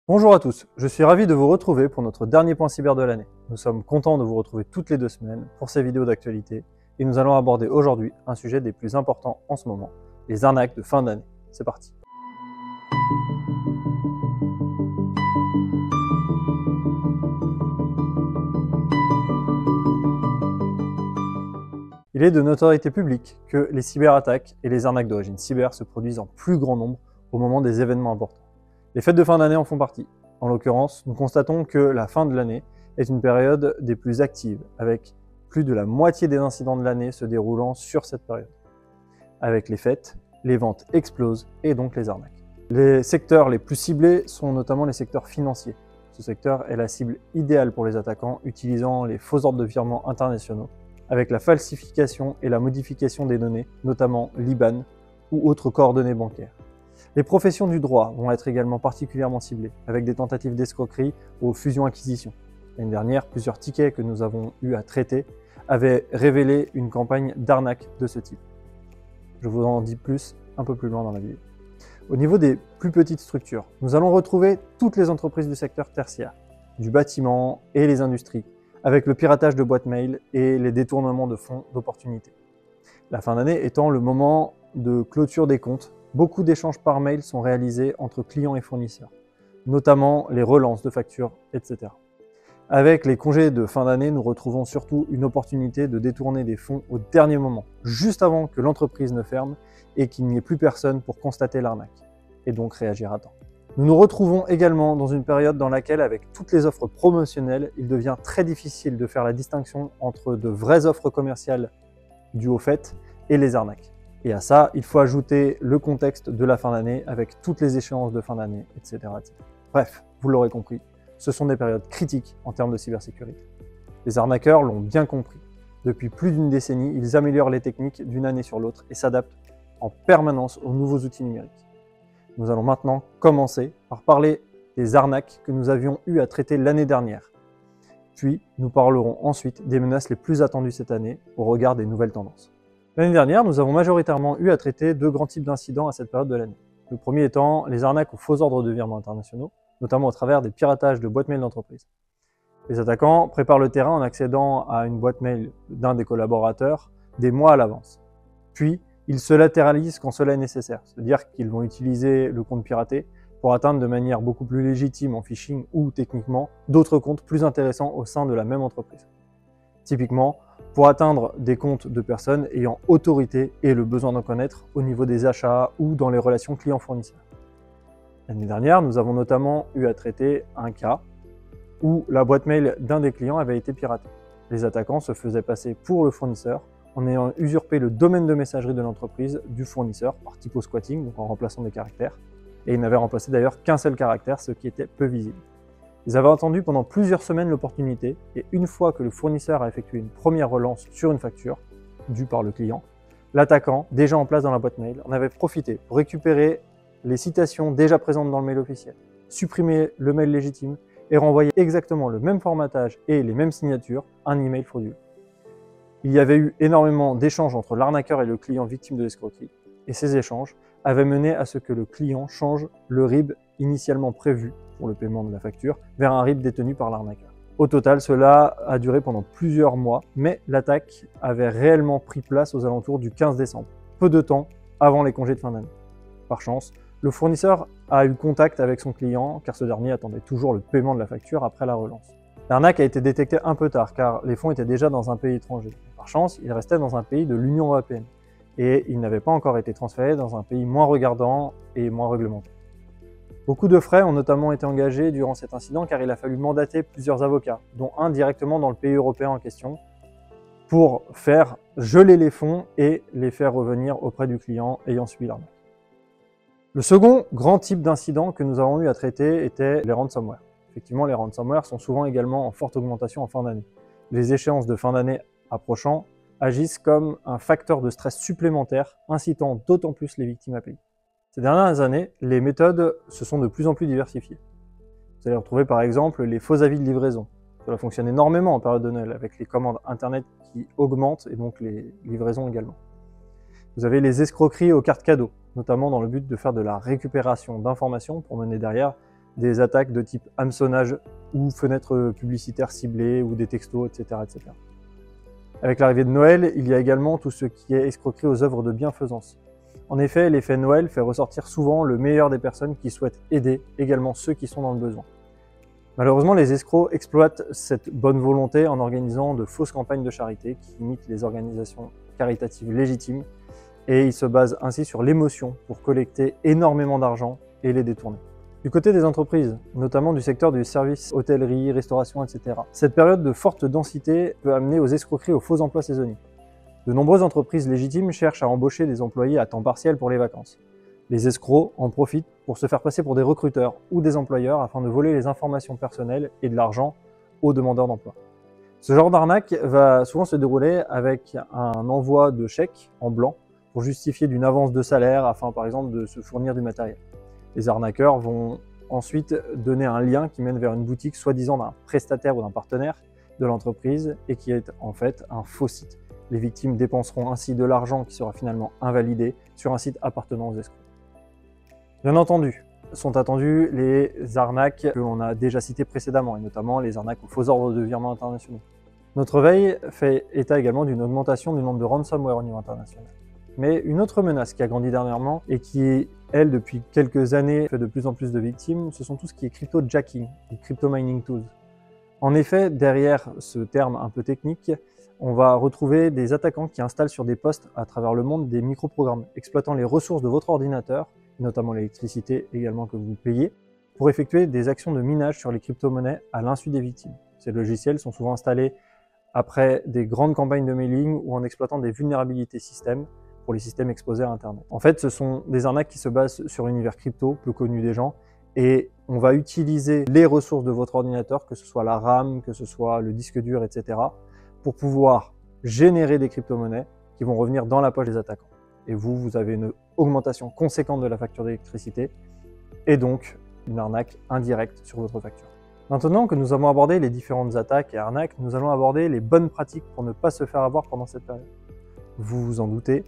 Bonjour à tous, je suis ravi de vous retrouver pour notre dernier point cyber de l'année. Nous sommes contents de vous retrouver toutes les 2 semaines pour ces vidéos d'actualité et nous allons aborder aujourd'hui un sujet des plus importants en ce moment, les arnaques de fin d'année. C'est parti. Il est de notoriété publique que les cyberattaques et les arnaques d'origine cyber se produisent en plus grand nombre au moment des événements importants. Les fêtes de fin d'année en font partie. En l'occurrence, nous constatons que la fin de l'année est une période des plus actives, avec plus de la moitié des incidents de l'année se déroulant sur cette période. Avec les fêtes, les ventes explosent et donc les arnaques. Les secteurs les plus ciblés sont notamment les secteurs financiers. Ce secteur est la cible idéale pour les attaquants utilisant les faux ordres de virement internationaux, avec la falsification et la modification des données, notamment l'IBAN ou autres coordonnées bancaires. Les professions du droit vont être également particulièrement ciblées, avec des tentatives d'escroquerie aux fusions-acquisitions. L'année dernière, plusieurs tickets que nous avons eu à traiter avaient révélé une campagne d'arnaque de ce type. Je vous en dis plus un peu plus loin dans la vidéo. Au niveau des plus petites structures, nous allons retrouver toutes les entreprises du secteur tertiaire, du bâtiment et les industries, avec le piratage de boîtes mail et les détournements de fonds d'opportunités. La fin d'année étant le moment de clôture des comptes, beaucoup d'échanges par mail sont réalisés entre clients et fournisseurs, notamment les relances de factures, etc. Avec les congés de fin d'année, nous retrouvons surtout une opportunité de détourner des fonds au dernier moment, juste avant que l'entreprise ne ferme et qu'il n'y ait plus personne pour constater l'arnaque, et donc réagir à temps. Nous nous retrouvons également dans une période dans laquelle, avec toutes les offres promotionnelles, il devient très difficile de faire la distinction entre de vraies offres commerciales dues au fait et les arnaques. Et à ça, il faut ajouter le contexte de la fin d'année avec toutes les échéances de fin d'année, etc., etc. Bref, vous l'aurez compris, ce sont des périodes critiques en termes de cybersécurité. Les arnaqueurs l'ont bien compris. Depuis plus d'une décennie, ils améliorent les techniques d'une année sur l'autre et s'adaptent en permanence aux nouveaux outils numériques. Nous allons maintenant commencer par parler des arnaques que nous avions eu à traiter l'année dernière. Puis, nous parlerons ensuite des menaces les plus attendues cette année au regard des nouvelles tendances. L'année dernière, nous avons majoritairement eu à traiter 2 grands types d'incidents à cette période de l'année. Le premier étant les arnaques aux faux ordres de virement internationaux, notamment au travers des piratages de boîtes mail d'entreprise. Les attaquants préparent le terrain en accédant à une boîte mail d'un des collaborateurs des mois à l'avance. Puis, ils se latéralisent quand cela est nécessaire, c'est-à-dire qu'ils vont utiliser le compte piraté pour atteindre de manière beaucoup plus légitime en phishing ou techniquement d'autres comptes plus intéressants au sein de la même entreprise. Typiquement, pour atteindre des comptes de personnes ayant autorité et le besoin d'en connaître au niveau des achats ou dans les relations clients-fournisseurs. L'année dernière, nous avons notamment eu à traiter un cas où la boîte mail d'un des clients avait été piratée. Les attaquants se faisaient passer pour le fournisseur en ayant usurpé le domaine de messagerie de l'entreprise du fournisseur par typo-squatting, donc en remplaçant des caractères, et ils n'avaient remplacé d'ailleurs qu'un seul caractère, ce qui était peu visible. Ils avaient attendu pendant plusieurs semaines l'opportunité, et une fois que le fournisseur a effectué une première relance sur une facture, due par le client, l'attaquant, déjà en place dans la boîte mail, en avait profité pour récupérer les citations déjà présentes dans le mail officiel, supprimer le mail légitime et renvoyer exactement le même formatage et les mêmes signatures à un email frauduleux. Il y avait eu énormément d'échanges entre l'arnaqueur et le client victime de l'escroquerie, et ces échanges avaient mené à ce que le client change le RIB initialement prévu pour le paiement de la facture vers un RIB détenu par l'arnaqueur. Au total, cela a duré pendant plusieurs mois, mais l'attaque avait réellement pris place aux alentours du 15 décembre, peu de temps avant les congés de fin d'année. Par chance, le fournisseur a eu contact avec son client car ce dernier attendait toujours le paiement de la facture après la relance. L'arnaque a été détectée un peu tard car les fonds étaient déjà dans un pays étranger. Par chance, ils restaient dans un pays de l'Union européenne et ils n'avaient pas encore été transférés dans un pays moins regardant et moins réglementé. Beaucoup de frais ont notamment été engagés durant cet incident car il a fallu mandater plusieurs avocats, dont un directement dans le pays européen en question, pour faire geler les fonds et les faire revenir auprès du client ayant subi l'arnaque. Le second grand type d'incident que nous avons eu à traiter était les ransomware. Effectivement, les ransomware sont souvent également en forte augmentation en fin d'année. Les échéances de fin d'année approchant agissent comme un facteur de stress supplémentaire, incitant d'autant plus les victimes à payer. Ces dernières années, les méthodes se sont de plus en plus diversifiées. Vous allez retrouver par exemple les faux avis de livraison. Cela fonctionne énormément en période de Noël avec les commandes internet qui augmentent et donc les livraisons également. Vous avez les escroqueries aux cartes cadeaux, notamment dans le but de faire de la récupération d'informations pour mener derrière des attaques de type hameçonnage ou fenêtres publicitaires ciblées ou des textos, etc., etc. Avec l'arrivée de Noël, il y a également tout ce qui est escroquerie aux œuvres de bienfaisance. En effet, l'effet Noël fait ressortir souvent le meilleur des personnes qui souhaitent aider également ceux qui sont dans le besoin. Malheureusement, les escrocs exploitent cette bonne volonté en organisant de fausses campagnes de charité qui imitent les organisations caritatives légitimes et ils se basent ainsi sur l'émotion pour collecter énormément d'argent et les détourner. Du côté des entreprises, notamment du secteur du service, hôtellerie, restauration, etc., cette période de forte densité peut amener aux escroqueries aux faux emplois saisonniers. De nombreuses entreprises légitimes cherchent à embaucher des employés à temps partiel pour les vacances. Les escrocs en profitent pour se faire passer pour des recruteurs ou des employeurs afin de voler les informations personnelles et de l'argent aux demandeurs d'emploi. Ce genre d'arnaque va souvent se dérouler avec un envoi de chèques en blanc pour justifier d'une avance de salaire afin par exemple de se fournir du matériel. Les arnaqueurs vont ensuite donner un lien qui mène vers une boutique soi-disant d'un prestataire ou d'un partenaire de l'entreprise et qui est en fait un faux site. Les victimes dépenseront ainsi de l'argent qui sera finalement invalidé sur un site appartenant aux escrocs. Bien entendu, sont attendues les arnaques que l'on a déjà citées précédemment, et notamment les arnaques aux faux ordres de virement internationaux. Notre veille fait état également d'une augmentation du nombre de ransomware au niveau international. Mais une autre menace qui a grandi dernièrement et qui, elle, depuis quelques années, fait de plus en plus de victimes, ce sont tout ce qui est crypto-jacking ou crypto-mining tools. En effet, derrière ce terme un peu technique, on va retrouver des attaquants qui installent sur des postes à travers le monde des microprogrammes exploitant les ressources de votre ordinateur, notamment l'électricité également que vous payez, pour effectuer des actions de minage sur les crypto-monnaies à l'insu des victimes. Ces logiciels sont souvent installés après des grandes campagnes de mailing ou en exploitant des vulnérabilités système pour les systèmes exposés à Internet. En fait, ce sont des arnaques qui se basent sur l'univers crypto, peu connu des gens, et on va utiliser les ressources de votre ordinateur, que ce soit la RAM, que ce soit le disque dur, etc., pour pouvoir générer des crypto-monnaies qui vont revenir dans la poche des attaquants. Et vous avez une augmentation conséquente de la facture d'électricité et donc une arnaque indirecte sur votre facture. Maintenant que nous avons abordé les différentes attaques et arnaques, nous allons aborder les bonnes pratiques pour ne pas se faire avoir pendant cette période. Vous vous en doutez,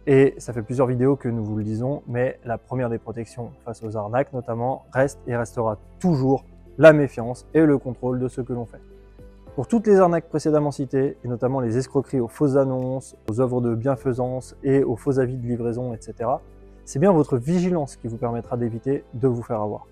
et ça fait plusieurs vidéos que nous vous le disons, mais la première des protections face aux arnaques notamment reste et restera toujours la méfiance et le contrôle de ce que l'on fait. Pour toutes les arnaques précédemment citées, et notamment les escroqueries aux fausses annonces, aux œuvres de bienfaisance et aux faux avis de livraison, etc., c'est bien votre vigilance qui vous permettra d'éviter de vous faire avoir.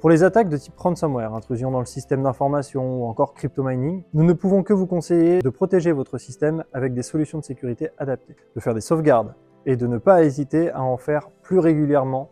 Pour les attaques de type ransomware, intrusion dans le système d'information ou encore crypto-mining, nous ne pouvons que vous conseiller de protéger votre système avec des solutions de sécurité adaptées, de faire des sauvegardes et de ne pas hésiter à en faire plus régulièrement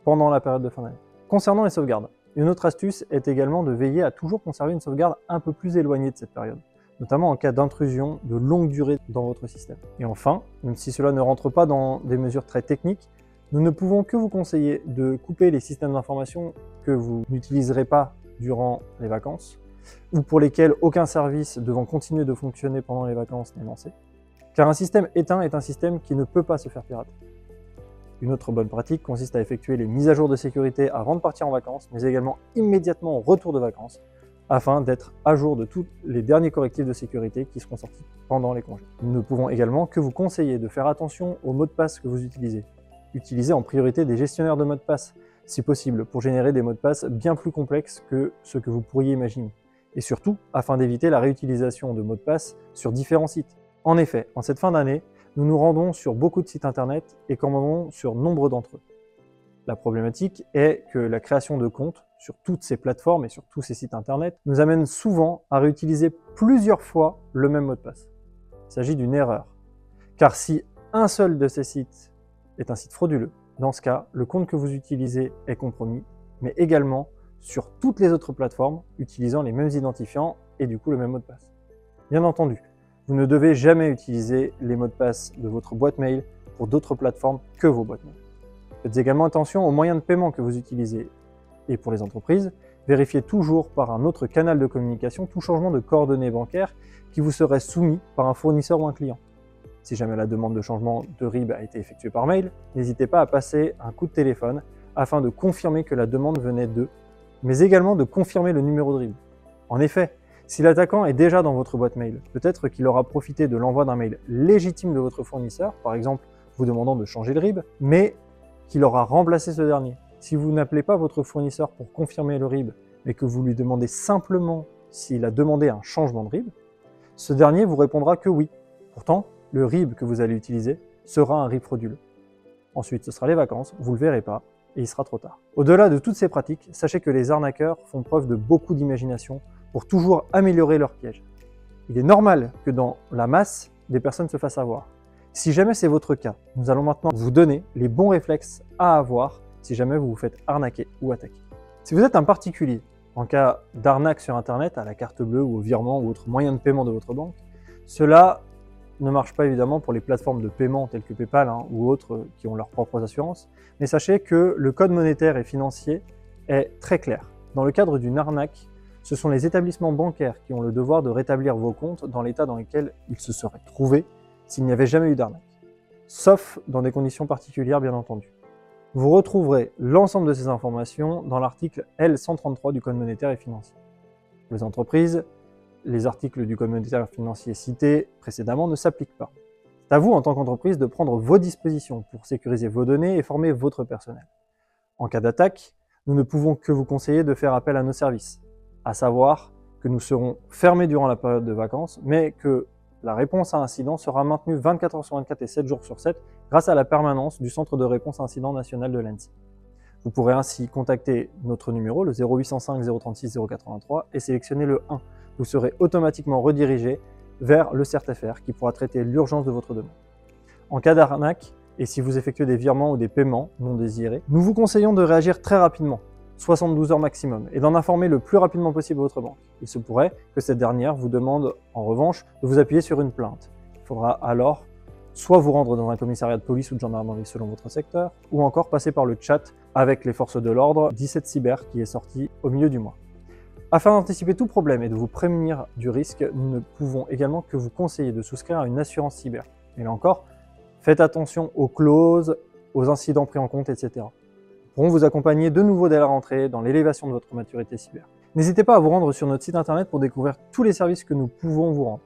pendant la période de fin d'année. Concernant les sauvegardes, une autre astuce est également de veiller à toujours conserver une sauvegarde un peu plus éloignée de cette période, notamment en cas d'intrusion de longue durée dans votre système. Et enfin, même si cela ne rentre pas dans des mesures très techniques, nous ne pouvons que vous conseiller de couper les systèmes d'information que vous n'utiliserez pas durant les vacances, ou pour lesquels aucun service devant continuer de fonctionner pendant les vacances n'est lancé, car un système éteint est un système qui ne peut pas se faire pirater. Une autre bonne pratique consiste à effectuer les mises à jour de sécurité avant de partir en vacances, mais également immédiatement au retour de vacances, afin d'être à jour de tous les derniers correctifs de sécurité qui seront sortis pendant les congés. Nous ne pouvons également que vous conseiller de faire attention aux mots de passe que vous utilisez. Utilisez en priorité des gestionnaires de mots de passe, si possible, pour générer des mots de passe bien plus complexes que ce que vous pourriez imaginer. Et surtout, afin d'éviter la réutilisation de mots de passe sur différents sites. En effet, en cette fin d'année, nous nous rendons sur beaucoup de sites internet et commandons sur nombre d'entre eux. La problématique est que la création de comptes sur toutes ces plateformes et sur tous ces sites internet nous amène souvent à réutiliser plusieurs fois le même mot de passe. Il s'agit d'une erreur. Car si un seul de ces sites est un site frauduleux, dans ce cas, le compte que vous utilisez est compromis, mais également sur toutes les autres plateformes utilisant les mêmes identifiants et du coup le même mot de passe. Bien entendu, vous ne devez jamais utiliser les mots de passe de votre boîte mail pour d'autres plateformes que vos boîtes mail. Faites également attention aux moyens de paiement que vous utilisez. Et pour les entreprises, vérifiez toujours par un autre canal de communication tout changement de coordonnées bancaires qui vous serait soumis par un fournisseur ou un client. Si jamais la demande de changement de RIB a été effectuée par mail, n'hésitez pas à passer un coup de téléphone afin de confirmer que la demande venait d'eux, mais également de confirmer le numéro de RIB. En effet, si l'attaquant est déjà dans votre boîte mail, peut-être qu'il aura profité de l'envoi d'un mail légitime de votre fournisseur, par exemple vous demandant de changer le RIB, mais qu'il aura remplacé ce dernier. Si vous n'appelez pas votre fournisseur pour confirmer le RIB, mais que vous lui demandez simplement s'il a demandé un changement de RIB, ce dernier vous répondra que oui. Pourtant, le RIB que vous allez utiliser sera un RIB frauduleux. Ensuite, ce sera les vacances, vous ne le verrez pas, et il sera trop tard. Au-delà de toutes ces pratiques, sachez que les arnaqueurs font preuve de beaucoup d'imagination pour toujours améliorer leur piège. Il est normal que dans la masse, des personnes se fassent avoir. Si jamais c'est votre cas, nous allons maintenant vous donner les bons réflexes à avoir si jamais vous vous faites arnaquer ou attaquer. Si vous êtes un particulier, en cas d'arnaque sur Internet, à la carte bleue ou au virement ou autre moyen de paiement de votre banque, cela ne marche pas évidemment pour les plateformes de paiement telles que PayPal ou autres qui ont leurs propres assurances, mais sachez que le code monétaire et financier est très clair. Dans le cadre d'une arnaque, ce sont les établissements bancaires qui ont le devoir de rétablir vos comptes dans l'état dans lequel ils se seraient trouvés s'il n'y avait jamais eu d'arnaque, sauf dans des conditions particulières bien entendu. Vous retrouverez l'ensemble de ces informations dans l'article L133 du Code monétaire et financier. Pour les entreprises, les articles du Code monétaire et financier cités précédemment ne s'appliquent pas. C'est à vous, en tant qu'entreprise, de prendre vos dispositions pour sécuriser vos données et former votre personnel. En cas d'attaque, nous ne pouvons que vous conseiller de faire appel à nos services, à savoir que nous serons fermés durant la période de vacances, mais que la réponse à incident sera maintenue 24 heures sur 24 et 7 jours sur 7 grâce à la permanence du Centre de réponse à incident national de l'ANSSI. Vous pourrez ainsi contacter notre numéro, le 0805 036 083, et sélectionner le 1. Vous serez automatiquement redirigé vers le CERT-FR qui pourra traiter l'urgence de votre demande. En cas d'arnaque, et si vous effectuez des virements ou des paiements non désirés, nous vous conseillons de réagir très rapidement, 72 heures maximum, et d'en informer le plus rapidement possible votre banque. Il se pourrait que cette dernière vous demande, en revanche, de vous appuyer sur une plainte. Il faudra alors soit vous rendre dans un commissariat de police ou de gendarmerie selon votre secteur, ou encore passer par le chat avec les forces de l'ordre 17 Cyber qui est sorti au milieu du mois. Afin d'anticiper tout problème et de vous prémunir du risque, nous ne pouvons également que vous conseiller de souscrire à une assurance cyber. Et là encore, faites attention aux clauses, aux incidents pris en compte, etc. Nous pourrons vous accompagner de nouveau dès la rentrée dans l'élévation de votre maturité cyber. N'hésitez pas à vous rendre sur notre site internet pour découvrir tous les services que nous pouvons vous rendre.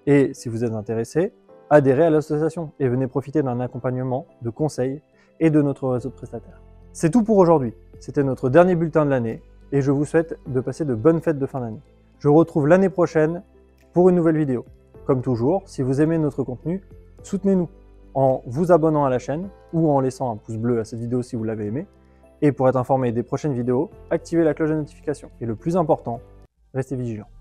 Et si vous êtes intéressé, adhérez à l'association et venez profiter d'un accompagnement, de conseils et de notre réseau de prestataires. C'est tout pour aujourd'hui. C'était notre dernier bulletin de l'année et je vous souhaite de passer de bonnes fêtes de fin d'année. Je vous retrouve l'année prochaine pour une nouvelle vidéo. Comme toujours, si vous aimez notre contenu, soutenez-nous en vous abonnant à la chaîne ou en laissant un pouce bleu à cette vidéo si vous l'avez aimée. Et pour être informé des prochaines vidéos, activez la cloche de notification. Et le plus important, restez vigilants.